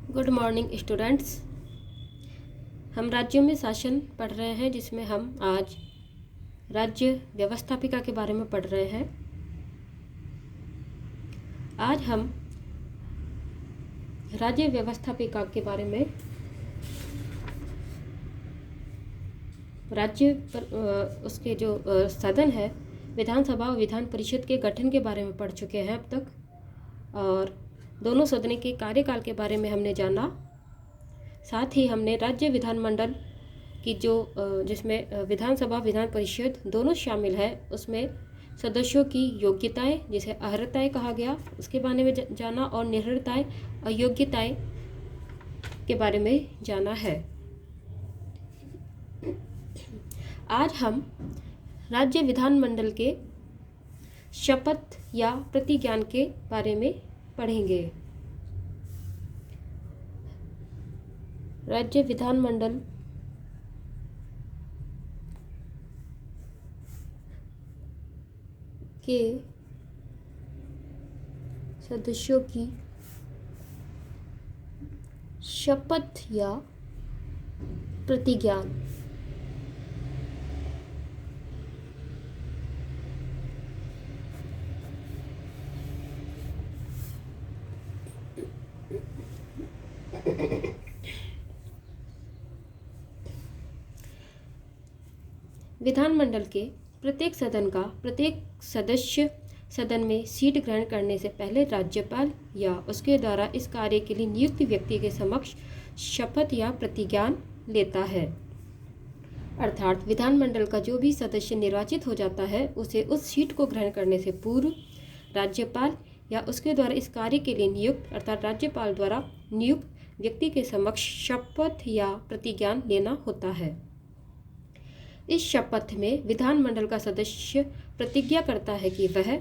Good morning students. हम राज्यों में शासन पढ़ रहे हैं, जिसमें हम आज राज्य व्यवस्थापिका के बारे में पढ़ रहे हैं। आज हम राज्य व्यवस्थापिका के बारे में राज्य पर उसके जो सदन है, विधानसभा और विधान परिषद के गठन के बारे में पढ़ चुके हैं अब तक, और दोनों सदनों के कार्यकाल के बारे में हमने जाना। साथ ही हमने राज्य विधानमंडल की जिसमें विधानसभा विधान परिषद दोनों शामिल है, उसमें सदस्यों की योग्यताएं, जिसे अर्हताएं कहा गया, उसके बारे में जाना, और निरर्हताएं, अयोग्यताएं के बारे में जाना है। आज हम राज्य विधानमंडल के शपथ या प्रतिज्ञान के बारे में पढ़ेंगे। राज्य विधानमंडल के सदस्यों की शपथ या प्रतिज्ञान। विधानमंडल के प्रत्येक सदन का प्रत्येक सदस्य सदन में सीट ग्रहण करने से पहले राज्यपाल या उसके द्वारा इस कार्य के लिए नियुक्त व्यक्ति के समक्ष शपथ या प्रतिज्ञान लेता है। अर्थात विधानमंडल का जो भी सदस्य निर्वाचित हो जाता है, उसे उस सीट को ग्रहण करने से पूर्व राज्यपाल या उसके द्वारा इस कार्य के लिए नियुक्त अर्थात राज्यपाल द्वारा नियुक्त व्यक्ति के समक्ष शपथ या प्रतिज्ञान लेना होता है। इस शपथ में विधानमंडल का सदस्य प्रतिज्ञा करता है कि वह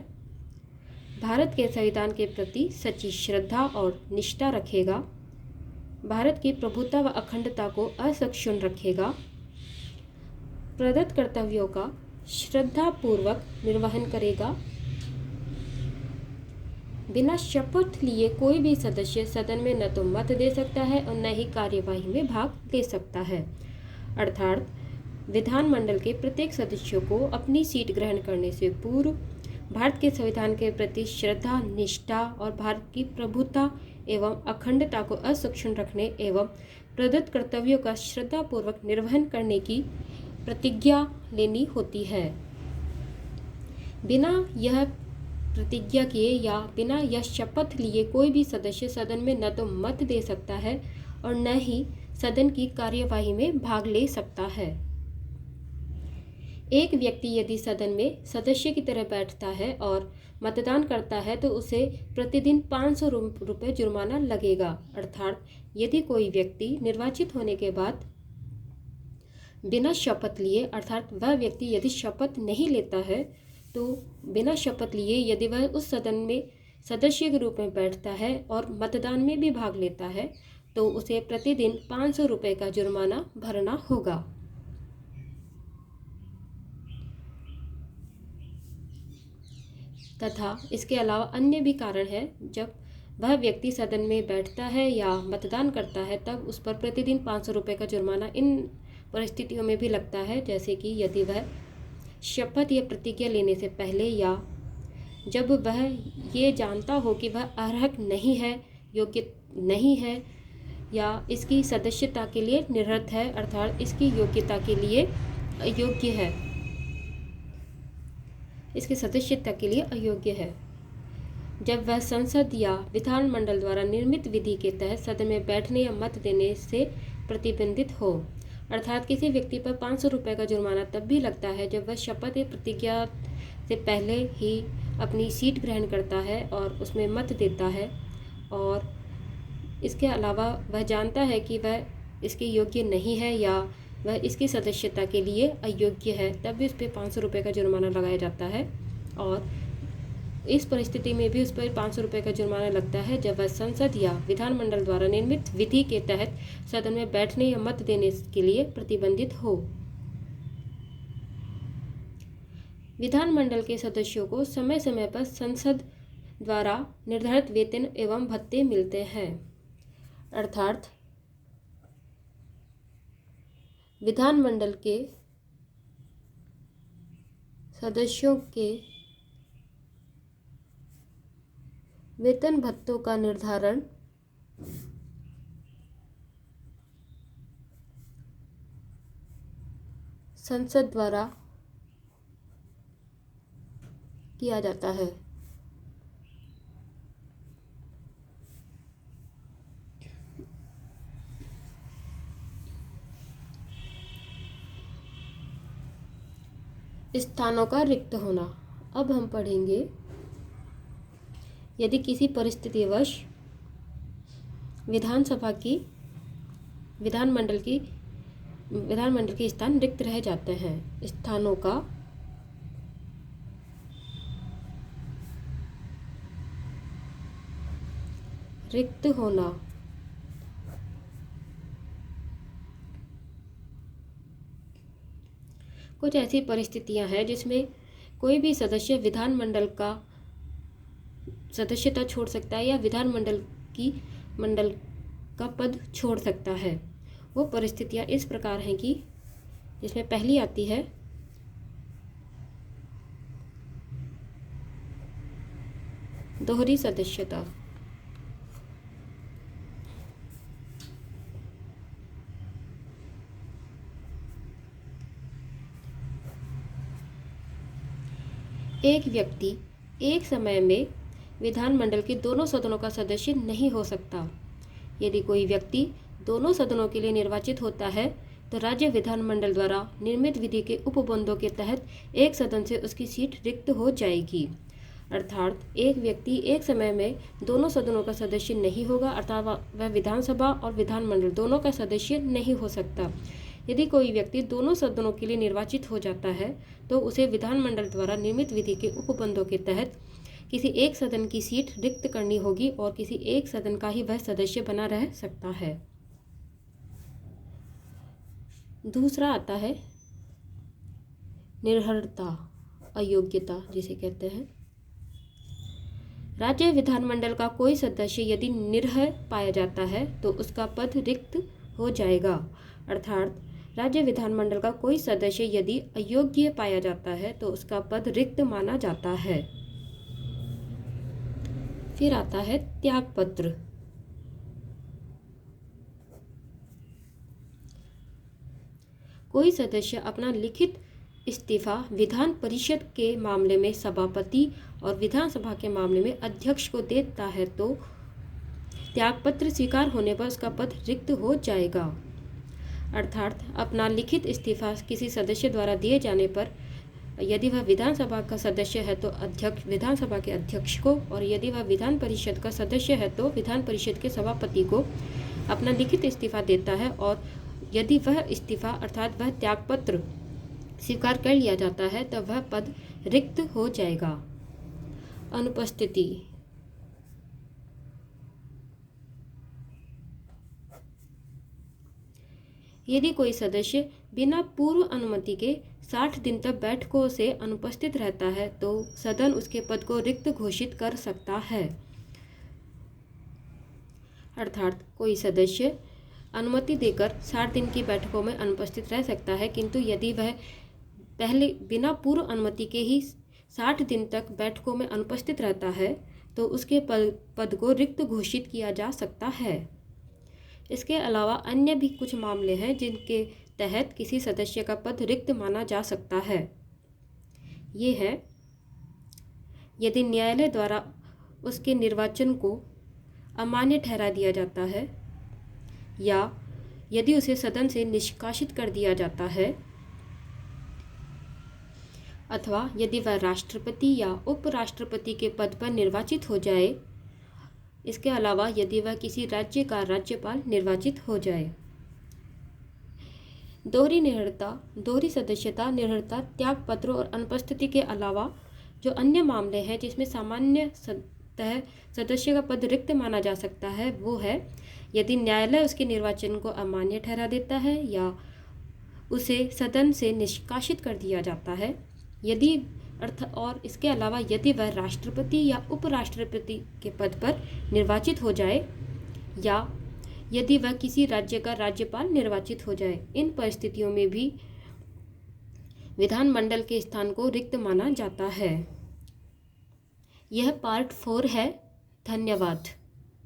भारत के संविधान के प्रति सच्ची श्रद्धा और निष्ठा रखेगा, भारत की प्रभुता व अखंडता को अक्षुण्ण रखेगा, प्रदत्त कर्तव्यों का श्रद्धापूर्वक निर्वहन करेगा। बिना शपथ लिए कोई भी सदस्य सदन में न तो मत दे सकता है और न ही कार्यवाही में भाग ले सकता है। अर्थात विधानमंडल के प्रत्येक सदस्यों को अपनी सीट ग्रहण करने से पूर्व भारत के संविधान के प्रति श्रद्धा, निष्ठा और भारत की प्रभुता एवं अखंडता को अक्षुण्ण रखने एवं प्रदत्त कर्तव्यों का श्रद्धापूर्वक निर्वहन करने की प्रतिज्ञा लेनी होती है। बिना यह प्रतिज्ञा किए या बिना यह शपथ लिए कोई भी सदस्य सदन में न तो मत दे सकता है और न ही सदन की कार्यवाही में भाग ले सकता है। एक व्यक्ति यदि सदन में सदस्य की तरह बैठता है और मतदान करता है तो उसे प्रतिदिन 500 रुपये जुर्माना लगेगा। अर्थात यदि कोई व्यक्ति निर्वाचित होने के बाद बिना शपथ लिए अर्थात वह व्यक्ति यदि शपथ नहीं लेता है तो बिना शपथ लिए यदि वह उस सदन में सदस्य के रूप में बैठता है और मतदान में भी भाग लेता है तो उसे प्रतिदिन 500 रुपये का जुर्माना भरना होगा। तथा इसके अलावा अन्य भी कारण है, जब वह व्यक्ति सदन में बैठता है या मतदान करता है तब उस पर प्रतिदिन 500 रुपये का जुर्माना इन परिस्थितियों में भी लगता है, जैसे कि यदि वह शपथ या प्रतिज्ञा लेने से पहले या जब वह ये जानता हो कि वह अर्हक नहीं है, योग्य नहीं है या इसकी सदस्यता के लिए निरर्थ है अर्थात इसकी योग्यता के लिए अयोग्य है, इसकी सदस्यता के लिए अयोग्य है। जब वह संसद या विधानमंडल द्वारा निर्मित विधि के तहत सदन में बैठने या मत देने से प्रतिबंधित हो। अर्थात किसी व्यक्ति पर 500 रुपये का जुर्माना तब भी लगता है जब वह शपथ या प्रतिज्ञा से पहले ही अपनी सीट ग्रहण करता है और उसमें मत देता है और इसके अलावा वह जानता है कि वह इसके योग्य नहीं है या वह इसकी सदस्यता के लिए अयोग्य है, तब भी उस पर 500 रुपये का जुर्माना लगाया जाता है। और इस परिस्थिति में भी उस पर 500 रुपये का जुर्माना लगता है जब वह संसद या विधानमंडल द्वारा निर्मित विधि के तहत सदन में बैठने या मत देने के लिए प्रतिबंधित हो। विधानमंडल के सदस्यों को समय समय पर संसद द्वारा निर्धारित वेतन एवं भत्ते मिलते हैं। अर्थात विधानमंडल के सदस्यों के वेतन भत्तों का निर्धारण संसद द्वारा किया जाता है। स्थानों का रिक्त होना। अब हम पढ़ेंगे, यदि किसी परिस्थितिवश विधानमंडल के स्थान रिक्त रह जाते हैं। स्थानों का रिक्त होना। कुछ ऐसी परिस्थितियां हैं जिसमें कोई भी सदस्य विधानमंडल का सदस्यता छोड़ सकता है या विधानमंडल का पद छोड़ सकता है। वो परिस्थितियां इस प्रकार हैं कि जिसमें पहली आती है दोहरी सदस्यता। एक व्यक्ति एक समय में विधानमंडल के दोनों सदनों का सदस्य नहीं हो सकता। यदि कोई व्यक्ति दोनों सदनों के लिए निर्वाचित होता है तो राज्य विधानमंडल द्वारा निर्मित विधि के उपबंधों के तहत एक सदन से उसकी सीट रिक्त हो जाएगी। अर्थात एक व्यक्ति एक समय में दोनों सदनों का सदस्य नहीं होगा, अर्थात वह विधानसभा और विधानमंडल दोनों का सदस्य नहीं हो सकता। यदि कोई व्यक्ति दोनों सदनों के लिए निर्वाचित हो जाता है तो उसे विधानमंडल द्वारा निर्मित विधि के उपबंधों के तहत किसी एक सदन की सीट रिक्त करनी होगी और किसी एक सदन का ही वह सदस्य बना रह सकता है। दूसरा आता है निर्हरता, अयोग्यता जिसे कहते हैं। राज्य विधानमंडल का कोई सदस्य यदि निर्हर पाया जाता है तो उसका पद रिक्त हो जाएगा। अर्थात राज्य विधानमंडल का कोई सदस्य यदि अयोग्य पाया जाता है तो उसका पद रिक्त माना जाता है। फिर आता है त्यागपत्र। कोई सदस्य अपना लिखित इस्तीफा विधान परिषद के मामले में सभापति और विधानसभा के मामले में अध्यक्ष को देता है तो त्यागपत्र स्वीकार होने पर उसका पद रिक्त हो जाएगा। अर्थात अपना लिखित इस्तीफा किसी सदस्य द्वारा दिए जाने पर यदि वह विधानसभा का सदस्य है तो अध्यक्ष विधानसभा के अध्यक्ष को, और यदि वह विधान परिषद का सदस्य है तो विधान परिषद के सभापति को अपना लिखित इस्तीफा देता है। और यदि वह इस्तीफा अर्थात वह त्यागपत्र स्वीकार कर लिया जाता है तब वह पद रिक्त हो जाएगा। अनुपस्थिति। यदि कोई सदस्य बिना पूर्व अनुमति के 60 दिन तक बैठकों से अनुपस्थित रहता है तो सदन उसके पद को रिक्त घोषित कर सकता है। अर्थात कोई सदस्य अनुमति देकर 60 दिन की बैठकों में अनुपस्थित रह सकता है, किंतु यदि वह पहले बिना पूर्व अनुमति के ही 60 दिन तक बैठकों में अनुपस्थित रहता है तो उसके पद को रिक्त घोषित किया जा सकता है। इसके अलावा अन्य भी कुछ मामले हैं जिनके तहत किसी सदस्य का पद रिक्त माना जा सकता है। ये है यदि न्यायालय द्वारा उसके निर्वाचन को अमान्य ठहरा दिया जाता है, या यदि उसे सदन से निष्कासित कर दिया जाता है, अथवा यदि वह राष्ट्रपति या उपराष्ट्रपति के पद पर निर्वाचित हो जाए। इसके अलावा यदि वह किसी राज्य का राज्यपाल निर्वाचित हो जाए। दोहरी निर्हरता, दोहरी सदस्यता, निर्हरता, त्यागपत्र और अनुपस्थिति के अलावा जो अन्य मामले हैं जिसमें सामान्य सदस्य का पद रिक्त माना जा सकता है वो है यदि न्यायालय उसके निर्वाचन को अमान्य ठहरा देता है या उसे सदन से निष्कासित कर दिया जाता है, यदि और इसके अलावा यदि वह राष्ट्रपति या उपराष्ट्रपति के पद पर निर्वाचित हो जाए, या यदि वह किसी राज्य का राज्यपाल निर्वाचित हो जाए। इन परिस्थितियों में भी विधानमंडल के स्थान को रिक्त माना जाता है। यह पार्ट 4 है। धन्यवाद।